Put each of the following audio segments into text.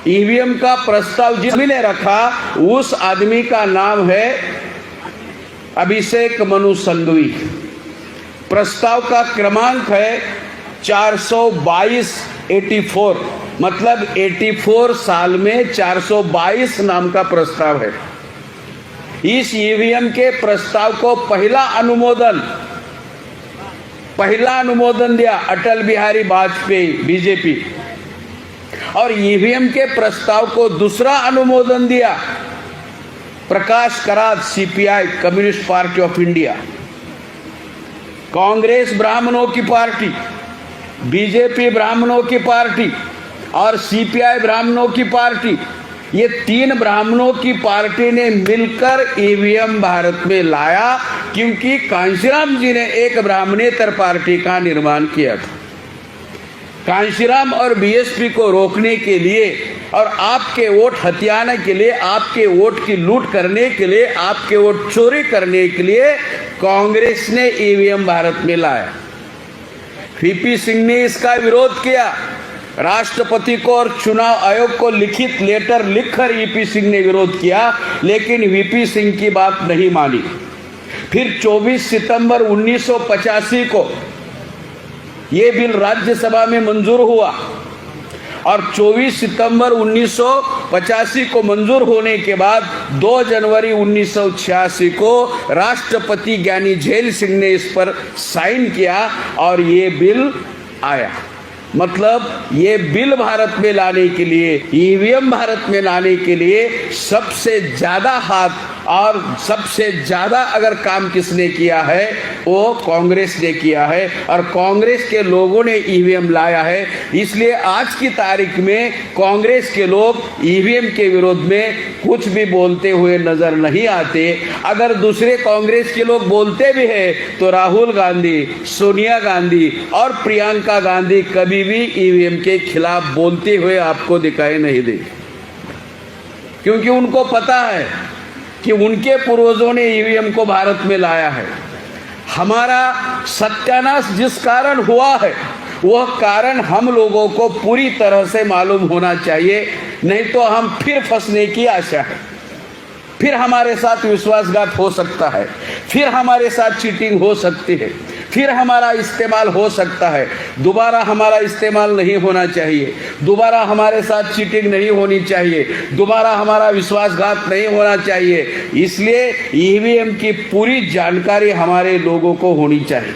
EVM का प्रस्ताव जिसने रखा उस आदमी का नाम है अभिषेक मनु सिंघवी। प्रस्ताव का क्रमांक है 422/84, मतलब 84 साल में 422 नाम का प्रस्ताव है। इस ईवीएम के प्रस्ताव को पहला अनुमोदन दिया अटल बिहारी वाजपेयी बीजेपी, और ईवीएम के प्रस्ताव को दूसरा अनुमोदन दिया Prakash Karat CPI communist party of India. Congress ब्राह्मणों की पार्टी, बीजेपी ब्राह्मणों की पार्टी और सीपीआई ब्राह्मणों की पार्टी, ये 3 ब्राह्मणों की पार्टी ने मिलकर ईवीएम भारत में लाया, क्योंकि कांशीराम जी ने एक ब्राह्मणेतर पार्टी का निर्माण किया था। कांशीराम और बीएसपी को रोकने के लिए और आपके वोट हथियाने के लिए, आपके वोट की लूट करने के लिए, आपके वोट चोरी करने के लिए कांग्रेस ने ईवीएम भारत में लाया। वीपी सिंह ने इसका विरोध किया। राष्ट्रपति को और चुनाव आयोग को लिखित लेटर लिखकर वीपी सिंह ने विरोध किया, लेकिन वीपी सिंह की बात नहीं मानी। फिर 24 सितंबर 1985 को ये बिल राज्यसभा में मंजूर हुआ, और 24 सितंबर 1985 को मंजूर होने के बाद 2 जनवरी 1986 को राष्ट्रपति ज्ञानी झैल सिंह ने इस पर साइन किया और ये बिल आया। मतलब ये बिल भारत में लाने के लिए, ईवीएम भारत में लाने के लिए सबसे ज्यादा हाथ और सबसे ज्यादा अगर काम किसने किया है वो कांग्रेस ने किया है, और कांग्रेस के लोगों ने ईवीएम लाया है। इसलिए आज की तारीख में कांग्रेस के लोग ईवीएम के विरोध में कुछ भी बोलते हुए नजर नहीं आते। अगर दूसरे कांग्रेस के लोग बोलते भी हैं तो राहुल गांधी, सोनिया गांधी और प्रियंका गांधी कभी भी ईवीएम के खिलाफ बोलते हुए आपको दिखाई नहीं दे, क्योंकि उनको पता है कि उनके पूर्वजों ने ईवीएम को भारत में लाया है। हमारा सत्यानाश जिस कारण हुआ है वह कारण हम लोगों को पूरी तरह से मालूम होना चाहिए, नहीं तो हम फिर फंसने की आशा है। फिर हमारे साथ विश्वासघात हो सकता है, फिर हमारे साथ चीटिंग हो सकती है, फिर हमारा इस्तेमाल हो सकता है। दोबारा हमारा इस्तेमाल नहीं होना चाहिए, दोबारा हमारे साथ चीटिंग नहीं होनी चाहिए, दोबारा हमारा विश्वासघात नहीं होना चाहिए। इसलिए ईवीएम की पूरी जानकारी हमारे लोगों को होनी चाहिए।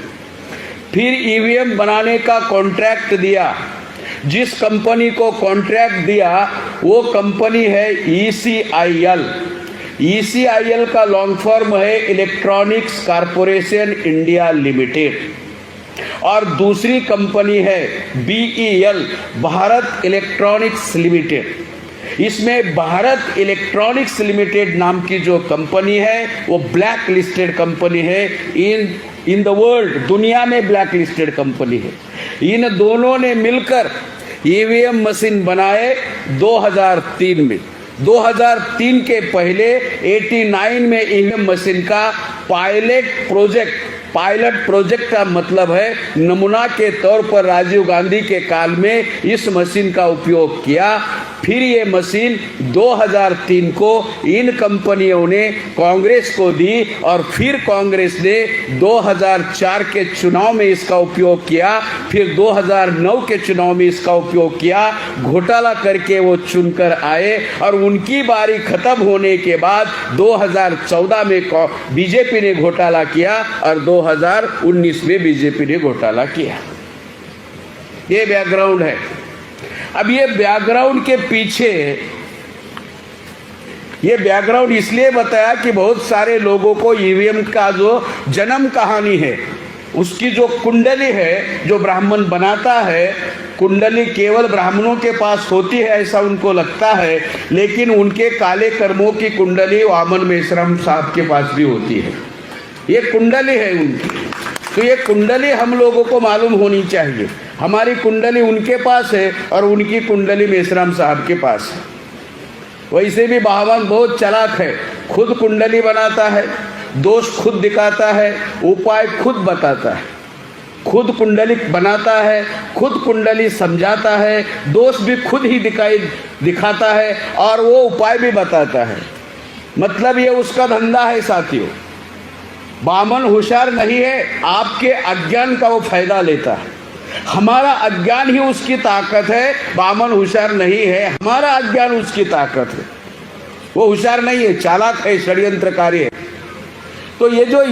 फिर ईवीएम बनाने का कॉन्ट्रैक्ट दिया, जिस कंपनी को कॉन्ट्रैक्ट दिया वो कंपनी है ECIL। ECIL का लॉन्ग फॉर्म है इलेक्ट्रॉनिक्स कॉर्पोरेशन इंडिया लिमिटेड, और दूसरी कंपनी है BEL, भारत इलेक्ट्रॉनिक्स लिमिटेड। इसमें भारत इलेक्ट्रॉनिक्स लिमिटेड नाम की जो कंपनी है वो ब्लैक लिस्टेड कंपनी है, इन द वर्ल्ड, दुनिया में ब्लैक लिस्टेड कंपनी है। इन दोनों ने मिलकर ईवीएम मशीन बनाए 2003 में। 2003 के पहले 89 में ईवीएम मशीन का पायलट प्रोजेक्ट का मतलब है नमूना के तौर पर राजीव गांधी के काल में इस मशीन का उपयोग किया। फिर ये मशीन 2003 को इन कंपनियों ने कांग्रेस को दी, और फिर कांग्रेस ने 2004 के चुनाव में इसका उपयोग किया, फिर 2009 के चुनाव में इसका उपयोग किया। घोटाला करके वो चुनकर आए, और उनकी बारी खत्म होने के बाद 2014 में बीजेपी ने घोटाला किया और 2019 में बीजेपी ने घोटाला किया। ये बैकग्राउंड है। अब ये बैकग्राउंड के पीछे, ये बैकग्राउंड इसलिए बताया कि बहुत सारे लोगों को ईवीएम का जो जन्म कहानी है, उसकी जो कुंडली है, जो ब्राह्मण बनाता है, कुंडली केवल ब्राह्मणों के पास होती है ऐसा उनको लगता है, लेकिन उनके काले कर्मों की कुंडली वामन मेश्राम साहब के पास भी होती है। ये कुंडली है उनकी, तो ये कुंडली हम लोगों को मालूम होनी चाहिए। हमारी कुंडली उनके पास है और उनकी कुंडली मेश्राम साहब के पास है। वैसे भी भगवान बहुत चालाक है, खुद कुंडली बनाता है, दोष खुद दिखाता है, उपाय खुद बताता है। खुद कुंडली बनाता है, खुद कुंडली समझाता है, दोष भी खुद ही दिखाता है और वो उपाय भी बताता है। मतलब ये उसका धंधा है साथियों। बामन होशियार नहीं है, आपके अज्ञान का वो फायदा लेता है। हमारा अज्ञान ही उसकी ताकत है, बामन होशियार नहीं है, हमारा अज्ञान उसकी ताकत है। वो होशियार नहीं है, चालाक है, षड्यंत्रकारी है। तो ये जो